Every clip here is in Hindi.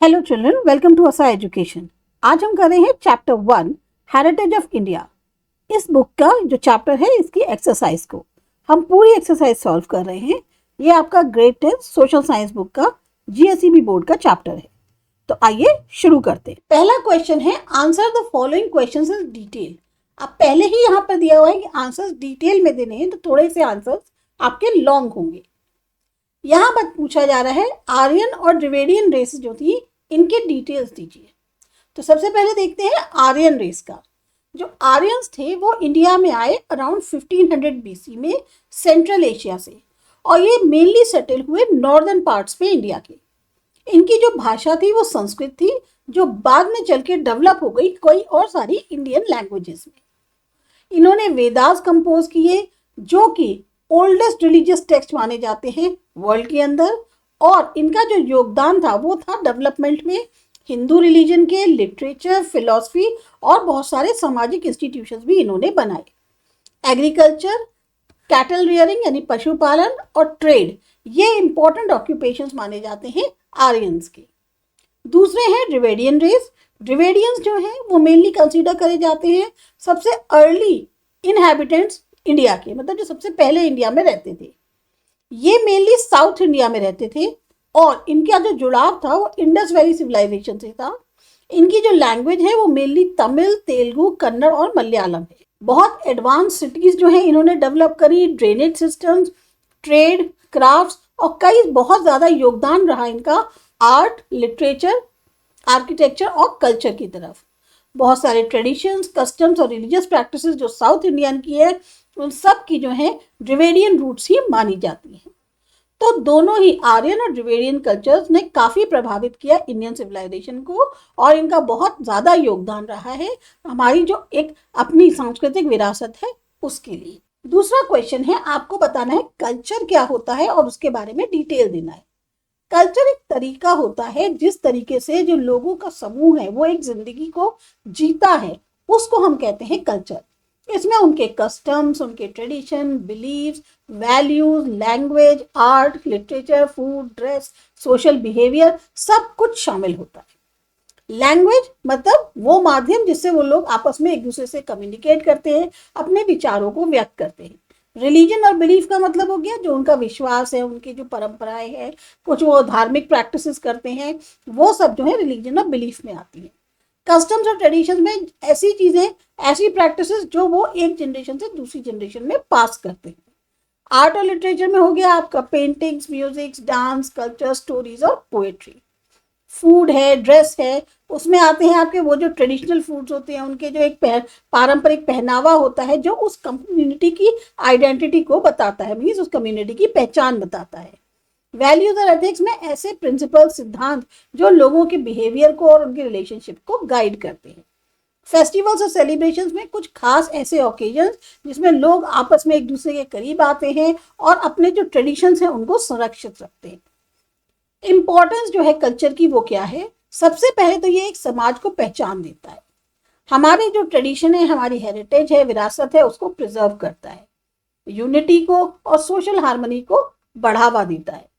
हेलो चिल्ड्रन, वेलकम टू असा एजुकेशन। आज हम कर रहे हैं चैप्टर 1 हेरिटेज ऑफ इंडिया। इस बुक का जो चैप्टर है इसकी एक्सरसाइज को हम पूरी एक्सरसाइज सॉल्व कर रहे हैं। ये आपका ग्रेड 10 सोशल साइंस बुक का जीएसईबी बोर्ड का चैप्टर है। तो आइए शुरू करते हैं। पहला क्वेश्चन है answer the following questions in detail. अब पहले ही यहाँ पर दिया हुआ है कि आंसर्स डिटेल में देने हैं, तो थोड़े से आंसर्स आपके लॉन्ग होंगे। यहाँ पर पूछा जा रहा है आर्यन और द्रविडियन रेस जो थी इनके डिटेल्स दीजिए। तो सबसे पहले देखते हैं आर्यन रेस का। जो आर्यंस थे वो इंडिया में आए अराउंड 1500 बीसी में सेंट्रल एशिया से, और ये मेनली सेटल हुए नॉर्दर्न पार्ट्स में इंडिया के। इनकी जो भाषा थी वो संस्कृत थी, जो बाद में चल के डेवलप हो गई कोई और सारी इंडियन लैंग्वेजेस में। इन्होंने वेदास कंपोज किए जो कि ओल्डेस्ट रिलीजियस टेक्स्ट माने जाते हैं वर्ल्ड के अंदर, और इनका जो योगदान था वो था डेवलपमेंट में हिंदू रिलीजन के, लिटरेचर, फिलॉसफी और बहुत सारे सामाजिक इंस्टीट्यूशंस भी इन्होंने बनाए। एग्रीकल्चर, कैटल रियरिंग यानी पशुपालन और ट्रेड, ये इंपॉर्टेंट ऑक्यूपेशंस माने जाते हैं आर्यंस के। दूसरे हैं द्रविडियन रेस। द्रविडियंस जो हैं वो मेनली कंसीडर करे जाते हैं सबसे अर्ली इनहैबिटेंट्स इंडिया के, मतलब जो सबसे पहले इंडिया में रहते थे। ये मेनली साउथ इंडिया में रहते थे और इनका जो जुड़ाव था वो इंडस वैली सिविलाइजेशन से था। इनकी जो लैंग्वेज है वो मेनली तमिल, तेलुगु, कन्नड़ और मलयालम है। बहुत एडवांस सिटीज जो है इन्होंने डेवलप करी, ड्रेनेज सिस्टम्स, ट्रेड, क्राफ्ट्स, और कई बहुत ज़्यादा योगदान रहा इनका आर्ट, लिटरेचर, आर्किटेक्चर और कल्चर की तरफ। बहुत सारे ट्रेडिशंस, कस्टम्स और रिलीजियस प्रैक्टिसेस जो साउथ इंडियन की है उन सब की जो है द्रविडियन रूट्स ही मानी जाती हैं। तो दोनों ही आर्यन और द्रविडियन कल्चर्स ने काफ़ी प्रभावित किया इंडियन सिविलाइजेशन को, और इनका बहुत ज़्यादा योगदान रहा है हमारी जो एक अपनी सांस्कृतिक विरासत है उसके लिए। दूसरा क्वेश्चन है, आपको बताना है कल्चर क्या होता है और उसके बारे में डिटेल देना है। कल्चर एक तरीका होता है जिस तरीके से जो लोगों का समूह है वो एक जिंदगी को जीता है, उसको हम कहते हैं कल्चर। इसमें उनके कस्टम्स, उनके tradition, beliefs, values, language, art, literature, food, dress, social behaviour सब कुछ शामिल होता है। लैंग्वेज मतलब वो माध्यम जिससे वो लोग आपस में एक दूसरे से कम्युनिकेट करते हैं, अपने विचारों को व्यक्त करते हैं। रिलीजन और बिलीफ का मतलब हो गया जो उनका विश्वास है, उनकी जो परंपराएं हैं, कुछ वो धार्मिक प्रैक्टिसेस करते हैं, वो सब जो है रिलीजन और बिलीफ में आती है। कस्टम्स और ट्रेडिशंस में ऐसी चीजें, ऐसी प्रैक्टिसेस जो वो एक जनरेशन से दूसरी जनरेशन में पास करते हैं। आर्ट और लिटरेचर में हो गया आपका paintings, music, dance, culture, stories और पोएट्री। फूड है, ड्रेस है, उसमें आते हैं आपके वो जो ट्रेडिशनल फूड्स होते हैं, उनके जो एक पारंपरिक पहनावा होता है जो उस कम्युनिटी की आइडेंटिटी को बताता है, मीन्स उस कम्युनिटी की पहचान बताता है। वैल्यूज और एथिक्स में ऐसे प्रिंसिपल, सिद्धांत जो लोगों के बिहेवियर को और उनके रिलेशनशिप को गाइड करते हैं। फेस्टिवल्स और सेलिब्रेशंस में कुछ खास ऐसे ओकेजन्स जिसमें लोग आपस में एक दूसरे के करीब आते हैं और अपने जो ट्रेडिशंस हैं उनको संरक्षित रखते हैं। इम्पोर्टेंस जो है कल्चर की वो क्या है? सबसे पहले तो ये एक समाज को पहचान देता है, हमारे जो ट्रेडिशन है, हमारी हेरिटेज है, विरासत है, उसको प्रिजर्व करता है, यूनिटी को और सोशल हार्मनी को बढ़ावा देता है।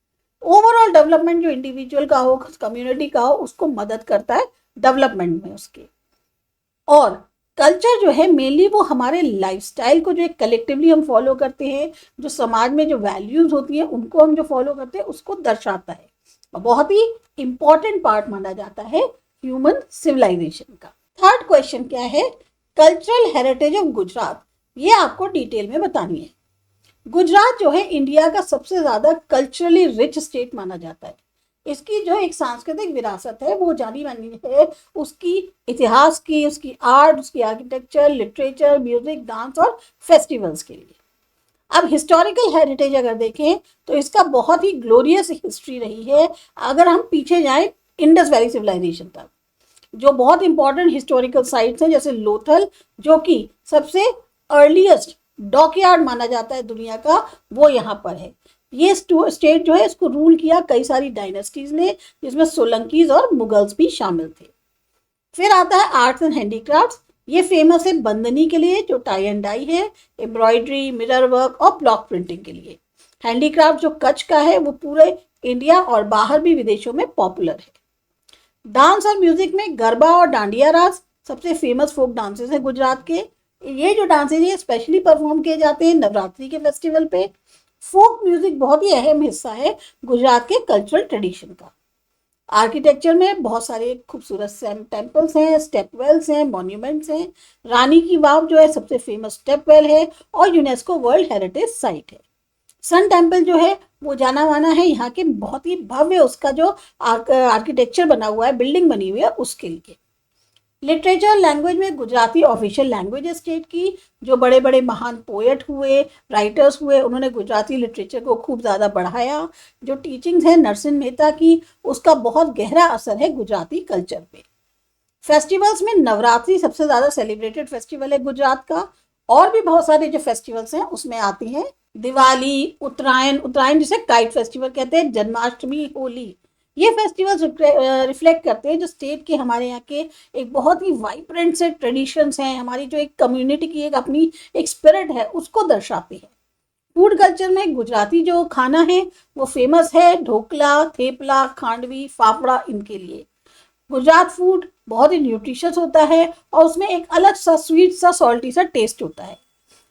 ओवरऑल डेवलपमेंट जो इंडिविजुअल का हो, कम्युनिटी का हो, उसको मदद करता है डेवलपमेंट में उसके। और कल्चर जो है मेनली वो हमारे लाइफस्टाइल को जो एक कलेक्टिवली हम फॉलो करते हैं, जो समाज में जो वैल्यूज होती हैं उनको हम जो फॉलो करते हैं उसको दर्शाता है, और बहुत ही इंपॉर्टेंट पार्ट माना जाता है ह्यूमन सिविलाइजेशन का। थर्ड क्वेश्चन क्या है? कल्चरल हेरिटेज ऑफ गुजरात, ये आपको डिटेल में बतानी है। गुजरात जो है इंडिया का सबसे ज़्यादा कल्चरली रिच स्टेट माना जाता है। इसकी जो एक सांस्कृतिक विरासत है वो जानी मानी है उसकी इतिहास की, उसकी आर्ट, उसकी आर्किटेक्चर, लिटरेचर, म्यूजिक, डांस और फेस्टिवल्स के लिए। अब हिस्टोरिकल हेरिटेज अगर देखें तो इसका बहुत ही ग्लोरियस हिस्ट्री रही है। अगर हम पीछे जाएं इंडस वैली सिविलाइजेशन तक, जो बहुत इंपॉर्टेंट हिस्टोरिकल साइट्स हैं जैसे लोथल, जो कि सबसे अर्लीस्ट डॉकयार्ड माना जाता है दुनिया का, वो यहाँ पर है। ये स्टेट जो है इसको रूल किया कई सारी डायनेस्टीज ने, जिसमें सोलंकीज और मुगल्स भी शामिल थे। फिर आता है आर्ट्स एंड हैंडीक्राफ्ट्स। ये फेमस है बंदनी के लिए जो टाई एंड डाई है, एम्ब्रॉयडरी, मिरर वर्क और ब्लॉक प्रिंटिंग के लिए। हैंडीक्राफ्ट जो कच्छ का है वो पूरे इंडिया और बाहर भी विदेशों में पॉपुलर है। डांस और म्यूजिक में गरबा और डांडिया रास सबसे फेमस फोक डांसेस हैं गुजरात के। ये जो डांसेस ये स्पेशली परफॉर्म किए जाते हैं नवरात्रि के फेस्टिवल पे। फोक म्यूजिक बहुत ही अहम हिस्सा है गुजरात के कल्चरल ट्रेडिशन का। आर्किटेक्चर में बहुत सारे खूबसूरत टेम्पल्स हैं, स्टेप वेल्स हैं, मॉन्यूमेंट्स हैं। रानी की वाव जो है सबसे फेमस स्टेप वेल है और यूनेस्को वर्ल्ड हेरिटेज साइट है। सन टेम्पल जो है वो जाना माना है यहाँ के, बहुत ही भव्य उसका जो आर्किटेक्चर बना हुआ है, बिल्डिंग बनी हुई है उसके लिए। लिटरेचर लैंग्वेज में गुजराती ऑफिशियल लैंग्वेज है स्टेट की। जो बड़े बड़े महान पोएट हुए, राइटर्स हुए, उन्होंने गुजराती लिटरेचर को खूब ज़्यादा बढ़ाया। जो टीचिंग्स है नरसिंह मेहता की, उसका बहुत गहरा असर है गुजराती कल्चर पे। फेस्टिवल्स में नवरात्रि सबसे ज़्यादा सेलिब्रेटेड फेस्टिवल है गुजरात का। और भी बहुत सारे जो फेस्टिवल्स हैं उसमें आती हैं दिवाली, उत्तरायण, उत्तरायण जिसे काइट फेस्टिवल कहते हैं, जन्माष्टमी, होली। ये फेस्टिवल्स रिफ्लेक्ट करते हैं जो स्टेट के, हमारे यहाँ के एक बहुत ही वाइब्रेंट से ट्रेडिशंस हैं, हमारी जो एक कम्युनिटी की एक अपनी एक स्पिरिट है उसको दर्शाते हैं। फूड कल्चर में गुजराती जो खाना है वो फेमस है, ढोकला, थेपला, खांडवी, फाफड़ा इनके लिए। गुजरात फूड बहुत ही न्यूट्रिशियस होता है और उसमें एक अलग सा स्वीट सा सॉल्टी सा टेस्ट होता है।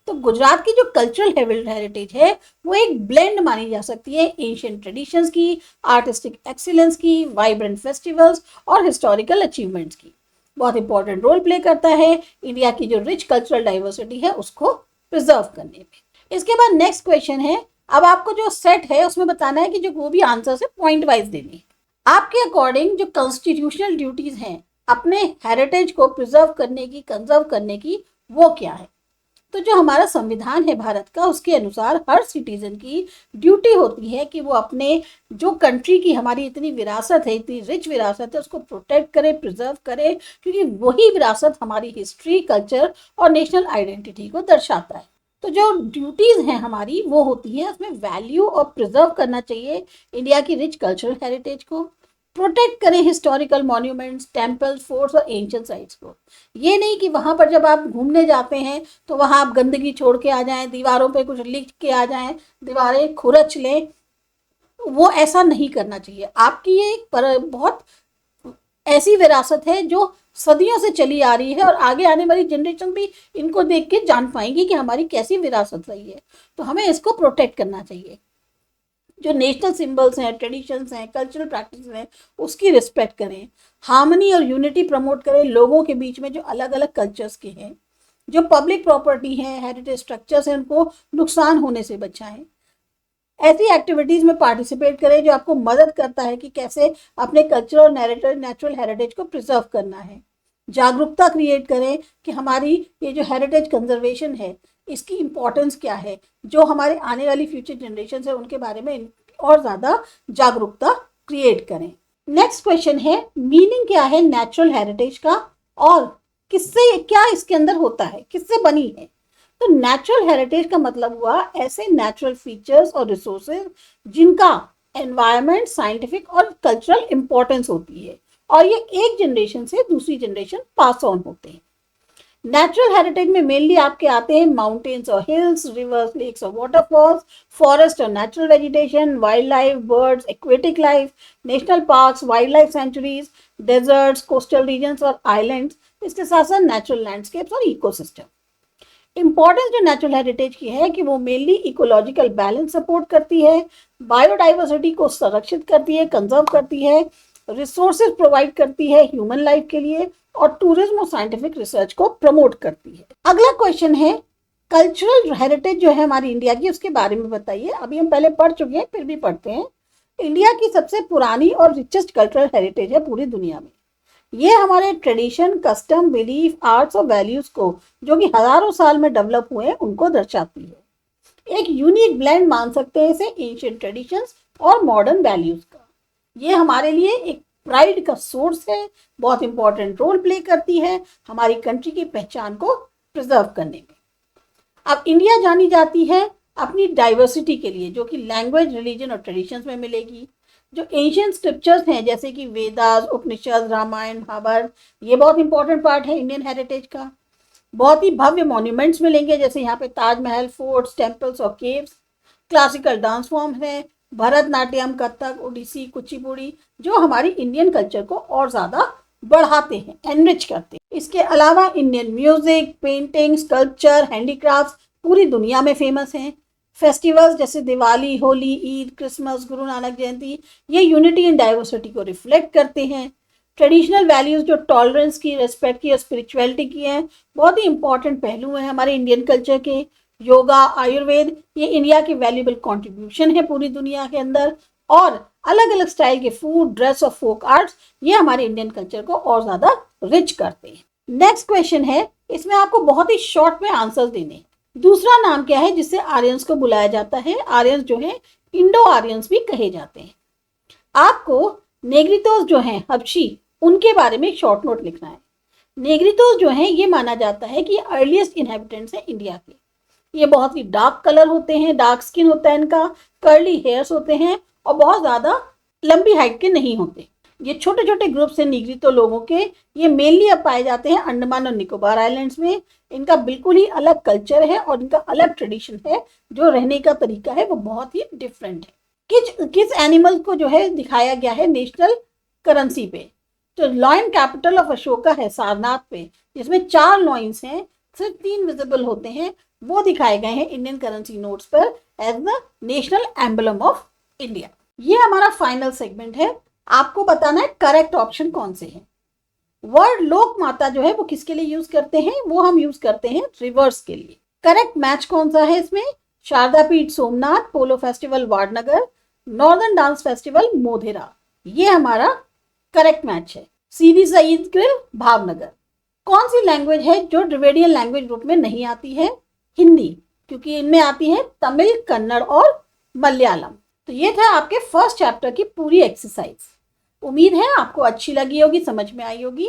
तो गुजरात की जो कल्चरल हेरिटेज है वो एक ब्लेंड मानी जा सकती है एशियन ट्रेडिशंस की, आर्टिस्टिक एक्सीलेंस की, वाइब्रेंट फेस्टिवल्स और हिस्टोरिकल अचीवमेंट्स की। बहुत इंपॉर्टेंट रोल प्ले करता है इंडिया की जो रिच कल्चरल डाइवर्सिटी है उसको प्रिजर्व करने में। इसके बाद नेक्स्ट क्वेश्चन है, अब आपको जो सेट है उसमें बताना है कि जो वो भी आंसर है पॉइंट वाइज देनी है। आपके अकॉर्डिंग जो कॉन्स्टिट्यूशनल ड्यूटीज हैं अपने हेरिटेज को प्रिजर्व करने की, कंजर्व करने की, वो क्या है? तो जो हमारा संविधान है भारत का उसके अनुसार हर सिटीजन की ड्यूटी होती है कि वो अपने जो कंट्री की हमारी इतनी विरासत है, इतनी रिच विरासत है, उसको प्रोटेक्ट करे, प्रिजर्व करे, क्योंकि वही विरासत हमारी हिस्ट्री, कल्चर और नेशनल आइडेंटिटी को दर्शाता है। तो जो ड्यूटीज हैं हमारी वो होती हैं, उसमें वैल्यू और प्रिजर्व करना चाहिए इंडिया की रिच कल्चरल हेरिटेज को, प्रोटेक्ट करें हिस्टोरिकल मॉन्यूमेंट्स, टेम्पल्स, फोर्ट्स और एंशिएंट साइट्स को। ये नहीं कि वहाँ पर जब आप घूमने जाते हैं तो वहाँ आप गंदगी छोड़ के आ जाएं, दीवारों पे कुछ लिख के आ जाएं, दीवारें खुरच लें, वो ऐसा नहीं करना चाहिए। आपकी ये एक बहुत ऐसी विरासत है जो सदियों से चली आ रही है और आगे आने वाली जनरेशन भी इनको देख के जान पाएंगी कि हमारी कैसी विरासत रही है। तो हमें इसको प्रोटेक्ट करना चाहिए। जो नेशनल सिंबल्स हैं, ट्रेडिशंस हैं, कल्चरल प्रैक्टिस हैं, उसकी रिस्पेक्ट करें। हार्मनी और यूनिटी प्रमोट करें लोगों के बीच में जो अलग अलग कल्चर्स के हैं। जो पब्लिक प्रॉपर्टी हैं, हेरिटेज स्ट्रक्चर्स हैं, उनको नुकसान होने से बचाएं। ऐसी एक्टिविटीज़ में पार्टिसिपेट करें जो आपको मदद करता है कि कैसे अपने कल्चर और नेचुरल हेरिटेज को प्रिजर्व करना है। जागरूकता क्रिएट करें कि हमारी ये जो हेरिटेज कंजर्वेशन है इसकी इम्पोर्टेंस क्या है, जो हमारे आने वाली फ्यूचर जनरेशन है उनके बारे में और ज़्यादा जागरूकता क्रिएट करें। नेक्स्ट क्वेश्चन है, मीनिंग क्या है नेचुरल हेरिटेज का और किससे, क्या इसके अंदर होता है, किससे बनी है? तो नेचुरल हेरिटेज का मतलब हुआ ऐसे नेचुरल फीचर्स और रिसोर्सेज जिनका एनवायरनमेंट, साइंटिफिक और कल्चरल इंपॉर्टेंस होती है और ये एक जनरेशन से दूसरी जनरेशन पास ऑन होते हैं। नेचुरल हेरिटेज में मेनली आपके आते हैं माउंटेन्स और हिल्स, रिवर्स, लेक्स और वाटरफॉल्स, फॉरेस्ट और natural vegetation, wild life, birds, aquatic life, national parks, wild life sanctuaries, deserts, coastal regions और आइलैंड्स, इसके साथ साथ नेचुरल लैंडस्केप्स और इकोसिस्टम। इंपॉर्टेंस जो नेचुरल हेरिटेज की है कि वो मेनली इकोलॉजिकल बैलेंस सपोर्ट करती है, बायोडाइवर्सिटी को संरक्षित करती है, कंजर्व करती है, रिसोर्सेज प्रोवाइड करती है ह्यूमन लाइफ के लिए और टूरिज्म और साइंटिफिक रिसर्च को प्रमोट करती है। अगला क्वेश्चन है, कल्चरल हेरिटेज जो है हमारी इंडिया की उसके बारे में बताइए। अभी हम पहले पढ़ चुके हैं फिर भी पढ़ते हैं। इंडिया की सबसे पुरानी और रिचेस्ट कल्चरल हेरिटेज है पूरी दुनिया में। ये हमारे ट्रेडिशन, कस्टम, बिलीफ, आर्ट्स और वैल्यूज को जो कि हजारों साल में डेवलप हुए हैं उनको दर्शाती है। एक यूनिक ब्लेंड मान सकते हैं इसे एंशिएंट ट्रेडिशंस और मॉडर्न वैल्यूज का। ये हमारे लिए एक प्राइड का सोर्स है, बहुत इंपॉर्टेंट रोल प्ले करती है हमारी कंट्री की पहचान को प्रिजर्व करने में। अब इंडिया जानी जाती है अपनी डाइवर्सिटी के लिए जो कि लैंग्वेज, रिलीजन और ट्रेडिशंस में मिलेगी। जो एंशिएंट स्क्रिप्चर्स हैं जैसे कि वेदास, उपनिषद, रामायण, महाभारत, ये बहुत इंपॉर्टेंट पार्ट है इंडियन हेरिटेज का। बहुत ही भव्य मॉन्यूमेंट्स मिलेंगे जैसे यहाँ पे ताजमहल, फोर्ट्स, टेम्पल्स और केव्स। क्लासिकल डांस फॉर्म है, भरतनाट्यम, कथक, ओडिसी, कुचिपुड़ी, जो हमारी इंडियन कल्चर को और ज़्यादा बढ़ाते हैं, एनरिच करते हैं। इसके अलावा Indian music, painting, sculpture, handicrafts पूरी दुनिया में फेमस हैं। फेस्टिवल्स जैसे दिवाली, होली, ईद, क्रिसमस, गुरु नानक जयंती, ये यूनिटी एंड डाइवर्सिटी को रिफ्लेक्ट करते हैं। ट्रेडिशनल वैल्यूज़ जो टॉलरेंस की, रिस्पेक्ट की और स्पिरिचुअलिटी की हैं, बहुत ही इंपॉर्टेंट पहलू हैं हमारे इंडियन कल्चर के। योगा, आयुर्वेद, ये इंडिया की वैल्यूबल कंट्रीब्यूशन है पूरी दुनिया के अंदर। और अलग अलग स्टाइल के फूड, ड्रेस और फोक आर्ट्स, ये हमारे इंडियन कल्चर को और ज़्यादा रिच करते हैं। नेक्स्ट क्वेश्चन है, इसमें आपको बहुत ही शॉर्ट में आंसर्स देने हैं। दूसरा नाम क्या है जिससे आर्यंस को बुलाया जाता है? आर्यंस जो है इंडो आर्यंस भी कहे जाते हैं। आपको नेग्रिटोस जो हैं हबशी, उनके बारे में एक शॉर्ट नोट लिखना है। नेग्रिटोस जो हैं ये माना जाता है कि अर्लीस्ट इनहेबिटेंट्स हैं इंडिया के। ये बहुत ही डार्क कलर होते हैं, डार्क स्किन होता है इनका, कर्ली हेयर्स होते हैं और बहुत ज़्यादा लंबी हाइट के नहीं होते। ये छोटे छोटे ग्रुप्स हैं निग्रितो लोगों के। ये मेनली अब पाए जाते हैं अंडमान और निकोबार आइलैंड्स में। इनका बिल्कुल ही अलग कल्चर है और इनका अलग ट्रेडिशन है, जो रहने का तरीका है वो बहुत ही डिफरेंट है। किस एनिमल को जो है दिखाया गया है नेशनल करेंसी पे? तो लॉयन कैपिटल ऑफ अशोका है सारनाथ पे, जिसमें 4 लॉयंस हैं, सिर्फ 3 विजिबल होते हैं, वो दिखाए गए हैं इंडियन करेंसी नोट्स पर as the national emblem of India. ये हमारा फाइनल सेगमेंट है। आपको बताना है करेक्ट ऑप्शन कौन से हैं। वर्ड लोक माता जो है वो किसके लिए यूज करते हैं? वो हम यूज करते हैं रिवर्स के लिए। करेक्ट मैच कौन सा है इसमें? Sharda Peeth Somnath, polo festival Vadnagar, northern dance festival Modhera, ये हमारा करेक्ट मैच है। सीधी सईद ग्रिल भावनगर। कौन सी लैंग्वेज है जो द्रविडियन लैंग्वेज ग्रुप में नहीं आती है? हिंदी, क्योंकि इनमें आती है तमिल, कन्नड़ और मलयालम। तो ये था आपके फर्स्ट चैप्टर की पूरी एक्सरसाइज। उम्मीद है आपको अच्छी लगी होगी, समझ में आई होगी।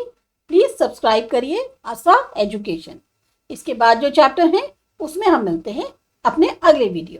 प्लीज सब्सक्राइब करिए आशा एजुकेशन। इसके बाद जो चैप्टर है उसमें हम मिलते हैं अपने अगले वीडियो।